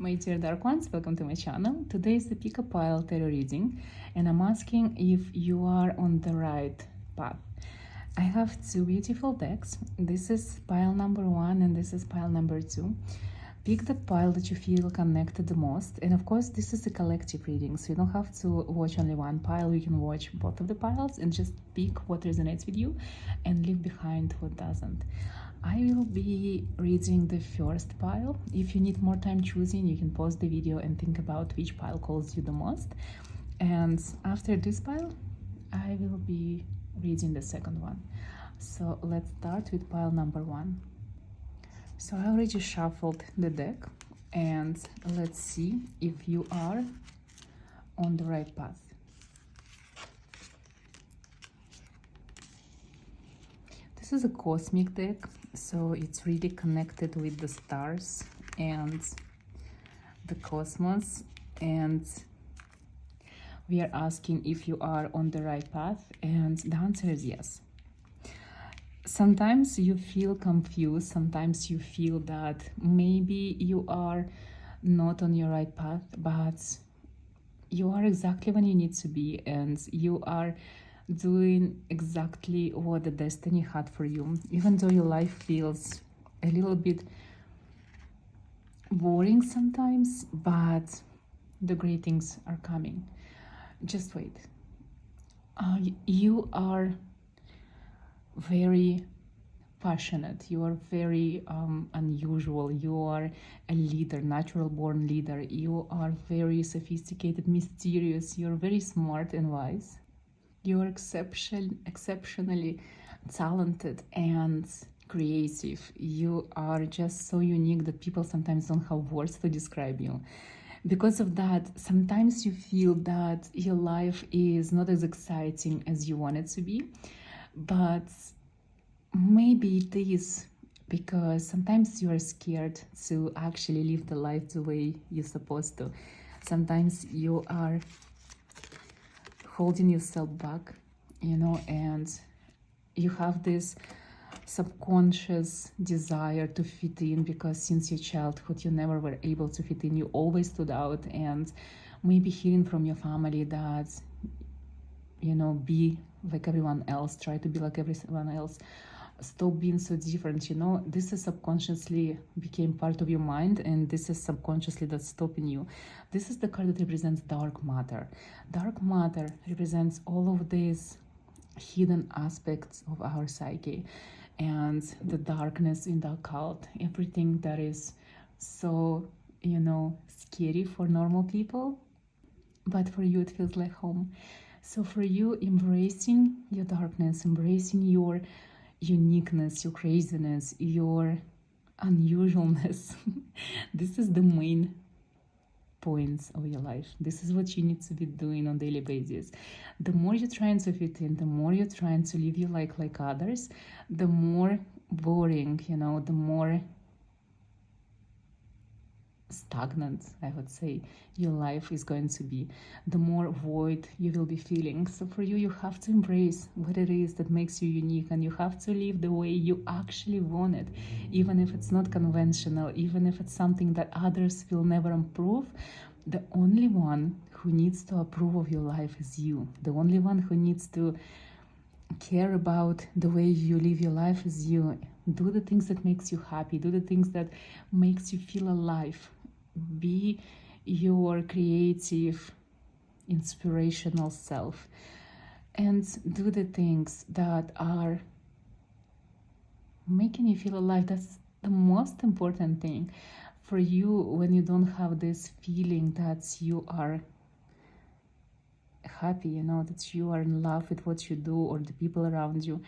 My dear dark ones, welcome to my channel. Today is the pick a pile tarot reading, and I'm asking if you are on the right path. I have two beautiful decks. This is pile number 1 and this is pile number 2. Pick the pile that you feel connected the most, and of course this is a collective reading, so you don't have to watch only one pile. You can watch both of the piles and just pick what resonates with you and leave behind what doesn't. I will be reading the first pile. If you need more time choosing, you can pause the video and think about which pile calls you the most. And after this pile, I will be reading the second one. So let's start with pile number 1. So I already shuffled the deck, and let's see if you are on the right path. This is a cosmic deck, so it's really connected with the stars and the cosmos, and we are asking if you are on the right path, and the answer is yes. Sometimes you feel confused, sometimes you feel that maybe you are not on your right path, but you are exactly when you need to be, and you are doing exactly what the destiny had for you. Even though your life feels a little bit boring sometimes, but the great things are coming. Just wait. You are very passionate, you are very unusual, you are a leader, natural born leader, you are very sophisticated, mysterious, you're very smart and wise, you are exceptionally talented and creative. You are just so unique that people sometimes don't have words to describe you. Because of that, sometimes you feel that your life is not as exciting as you want it to be, but maybe it is because sometimes you are scared to actually live the life the way you're supposed to. Sometimes you are holding yourself back, and you have this subconscious desire to fit in, because since your childhood you never were able to fit in, you always stood out, and maybe hearing from your family that be like everyone else, try to be like everyone else, stop being so different. This is subconsciously became part of your mind, and this is subconsciously that's stopping you. This is the card that represents dark matter. Dark matter represents all of these hidden aspects of our psyche and the darkness in the occult, everything that is so scary for normal people, but for you it feels like home. So for you, embracing your darkness, embracing your uniqueness, your craziness, your unusualness, this is the main points of your life. This is what you need to be doing on a daily basis. The more you're trying to fit in, the more you're trying to live your life like others, the more boring, the more stagnant, I would say, your life is going to be, the more void you will be feeling. So for you, you have to embrace what it is that makes you unique, and you have to live the way you actually want it, even if it's not conventional, even if it's something that others will never approve. The only one who needs to approve of your life is you. The only one who needs to care about the way you live your life is you. Do the things that makes you happy, do the things that makes you feel alive. Be your creative, inspirational self, and do the things that are making you feel alive. That's the most important thing for you. When you don't have this feeling that you are happy, that you are in love with what you do or the people around you,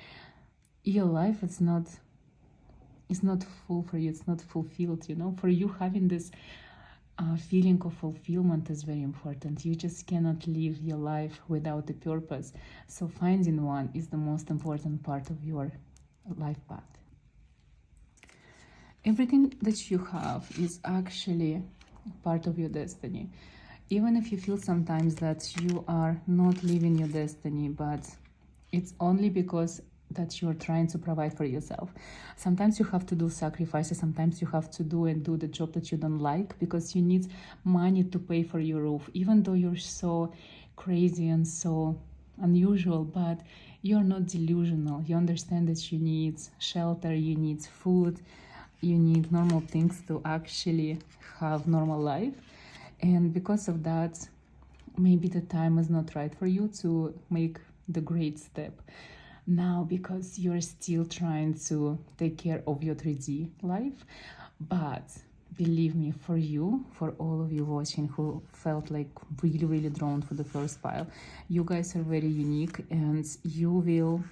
your life is not full for you, it's not fulfilled. For you, having this feeling of fulfillment is very important. You just cannot live your life without a purpose. So finding one is the most important part of your life path. Everything that you have is actually part of your destiny. Even if you feel sometimes that you are not living your destiny, but it's only because that you're trying to provide for yourself. Sometimes you have to do sacrifices, sometimes you have to do the job that you don't like because you need money to pay for your roof, even though you're so crazy and so unusual, but you're not delusional. You understand that you need shelter, you need food, you need normal things to actually have normal life. And because of that, maybe the time is not right for you to make the great step now, because you're still trying to take care of your 3D life. But believe me, for you, for all of you watching who felt like really drawn for the first pile, you guys are very unique and you will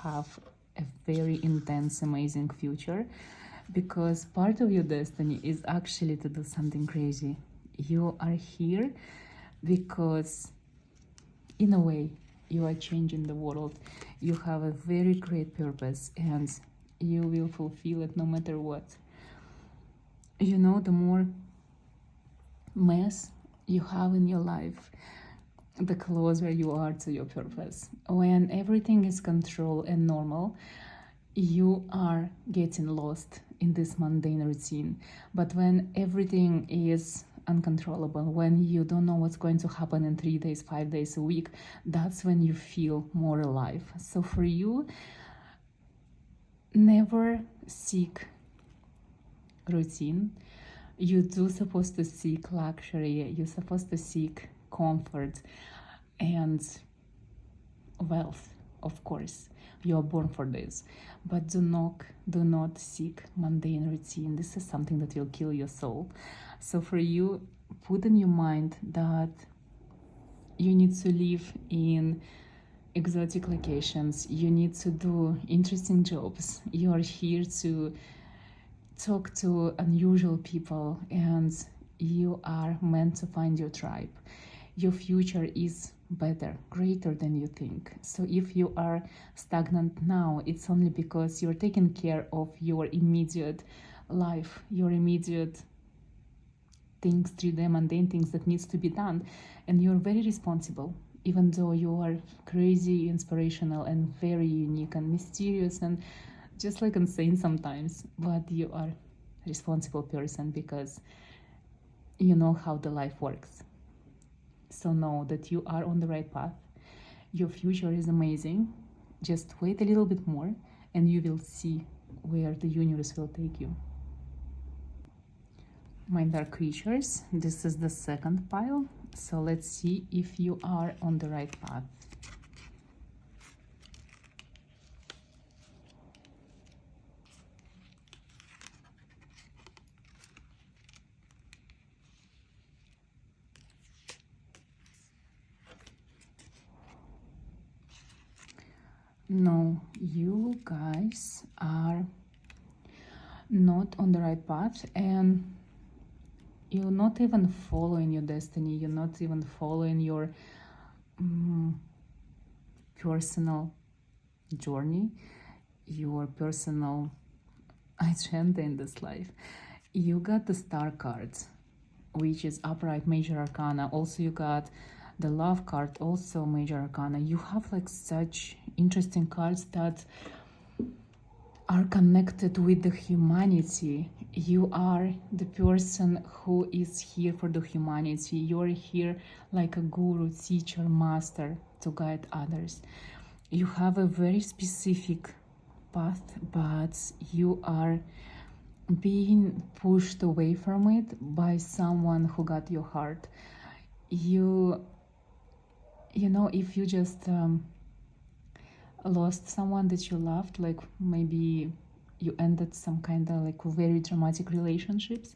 have a very intense, amazing future, because part of your destiny is actually to do something crazy. You are here because in a way you are changing the world. You have a very great purpose and you will fulfill it no matter what. You know, the more mess you have in your life, the closer you are to your purpose. When everything is controlled and normal, you are getting lost in this mundane routine. But when everything is uncontrollable, when you don't know what's going to happen in 3 days, 5 days, a week, that's when you feel more alive. So for you, never seek routine. You do supposed to seek luxury, you're supposed to seek comfort and wealth, of course. You are born for this, but do not seek mundane routine. This is something that will kill your soul. So for you, put in your mind that you need to live in exotic locations, you need to do interesting jobs, you are here to talk to unusual people, and you are meant to find your tribe. Your future is better, greater than you think. So if you are stagnant now, it's only because you're taking care of your immediate life, your immediate things, 3D mundane things that needs to be done, and you're very responsible, even though you are crazy, inspirational, and very unique and mysterious and just like insane sometimes, but you are a responsible person because you know how the life works. So know that you are on the right path. Your future is amazing. Just wait a little bit more and you will see where the universe will take you. My dark creatures, this is the second pile. So let's see if you are on the right path. No, you guys are not on the right path, and you're not even following your destiny. You're not even following your personal journey, your personal agenda in this life. You got the Star cards, which is upright major arcana. Also you got the Love card, also major arcana. You have like such interesting cards that are connected with the humanity. You are the person who is here for the humanity. You're here like a guru, teacher, master to guide others. You have a very specific path, but you are being pushed away from it by someone who got your heart. You know, if you just lost someone that you loved, like maybe you ended some kind of like very dramatic relationships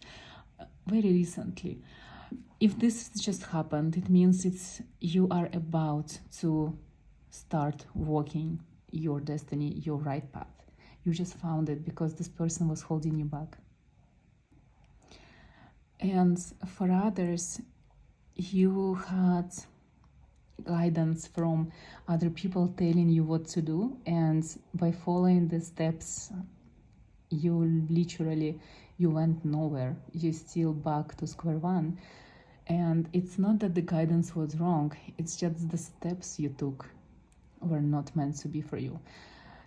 very recently. If this just happened, it means you are about to start walking your destiny, your right path. You just found it because this person was holding you back. And for others, you had guidance from other people telling you what to do, and by following the steps you went nowhere. You still back to square one. And it's not that the guidance was wrong, it's just the steps you took were not meant to be for you.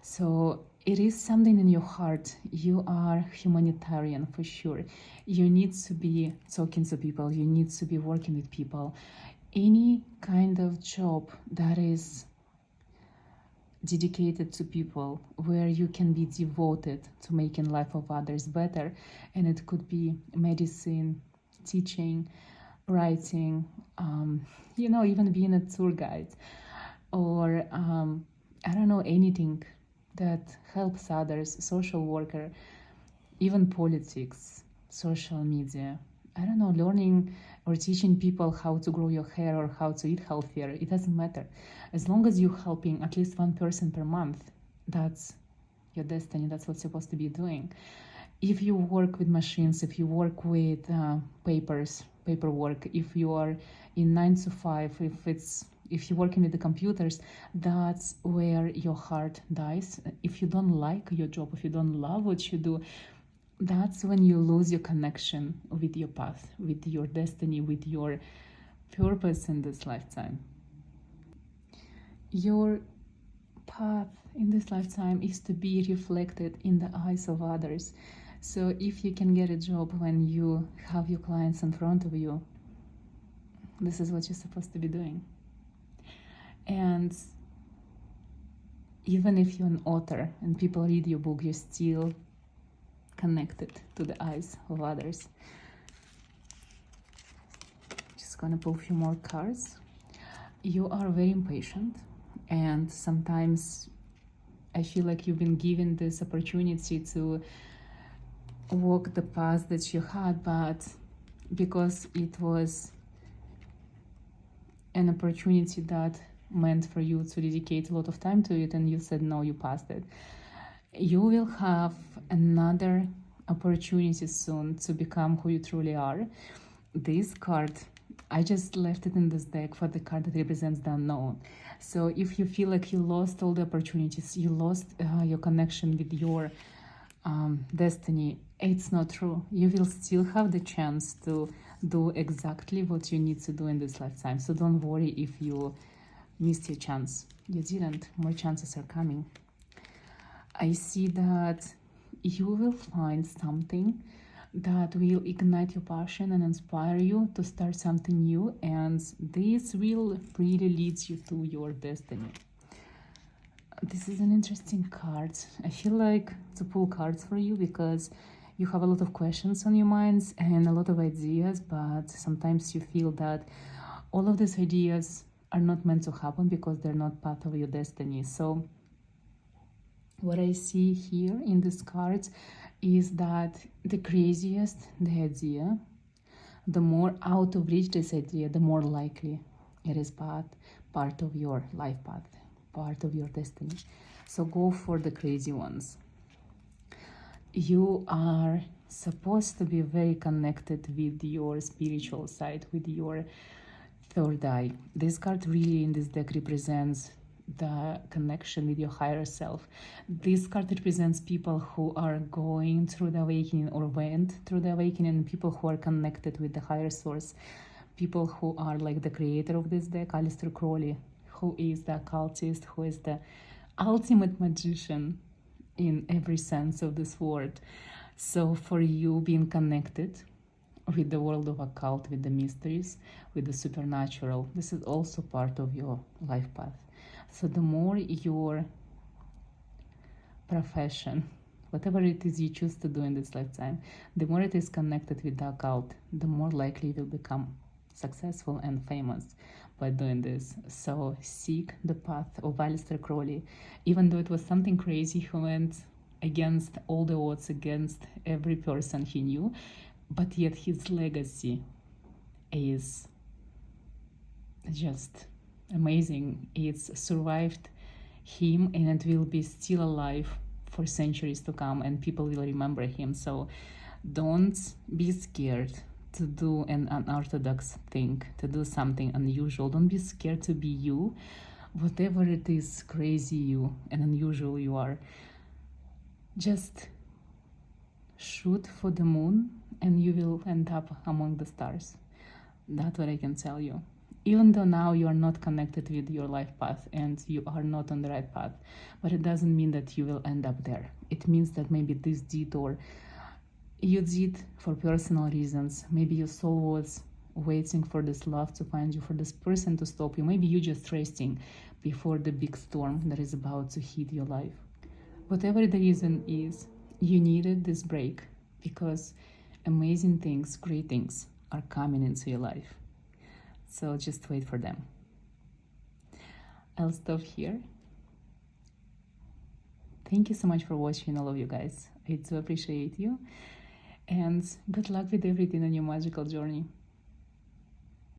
So it is something in your heart. You are humanitarian for sure. You need to be talking to people, you need to be working with people. Any kind of job that is dedicated to people, where you can be devoted to making life of others better, and it could be medicine, teaching, writing, even being a tour guide, or I don't know, anything that helps others, social worker, even politics, social media. I don't know, learning or teaching people how to grow your hair or how to eat healthier. It doesn't matter. As long as you're helping at least one person per month, that's your destiny. That's what you're supposed to be doing. If you work with machines, if you work with paperwork, if you are in 9 to 5, if you're working with the computers, that's where your heart dies. If you don't like your job, if you don't love what you do, that's when you lose your connection with your path, with your destiny, with your purpose in this lifetime. Your path in this lifetime is to be reflected in the eyes of others. So if you can get a job when you have your clients in front of you, this is what you're supposed to be doing. And even if you're an author and people read your book, you're still connected to the eyes of others. Just gonna pull a few more cards. You are very impatient, and sometimes I feel like you've been given this opportunity to walk the path that you had, but because it was an opportunity that meant for you to dedicate a lot of time to it and you said no, you passed it, you will have another opportunity soon to become who you truly are. This card, I just left it in this deck for the card that represents the unknown. So if you feel like you lost all the opportunities, you lost your connection with your destiny, it's not true. You will still have the chance to do exactly what you need to do in this lifetime. So don't worry if you missed your chance. You didn't. More chances are coming. I see that you will find something that will ignite your passion and inspire you to start something new, and this will really lead you to your destiny. This is an interesting card. I feel like to pull cards for you because you have a lot of questions on your minds and a lot of ideas, but sometimes you feel that all of these ideas are not meant to happen because they're not part of your destiny. So what I see here in this card is that the craziest the idea, the more out of reach this idea, the more likely it is part of your life path, part of your destiny. So go for the crazy ones. You are supposed to be very connected with your spiritual side, with your third eye. This card really in this deck represents the connection with your higher self. This card represents people who are going through the awakening or went through the awakening, people who are connected with the higher source, people who are like the creator of this deck, Aleister Crowley, who is the occultist, who is the ultimate magician in every sense of this word. So for you being connected with the world of occult, with the mysteries, with the supernatural, this is also part of your life path. So the more your profession, whatever it is you choose to do in this lifetime, the more it is connected with the occult, the more likely you will become successful and famous by doing this. So seek the path of Aleister Crowley. Even though it was something crazy, he went against all the odds, against every person he knew, but yet his legacy is just amazing. It's survived him and it will be still alive for centuries to come, and people will remember him. So don't be scared to do an unorthodox thing, to do something unusual. Don't be scared to be you, whatever it is crazy you and unusual you are. Just shoot for the moon and you will end up among the stars. That's what I can tell you. even though now you are not connected with your life path and you are not on the right path, but it doesn't mean that you will end up there. It means that maybe this detour you did for personal reasons. Maybe your soul was waiting for this love to find you, for this person to stop you. Maybe you just resting before the big storm that is about to hit your life. Whatever the reason is, you needed this break because amazing things, great things are coming into your life. So just wait for them. I'll stop here. Thank you so much for watching, all of you guys. I do appreciate you. And good luck with everything on your magical journey.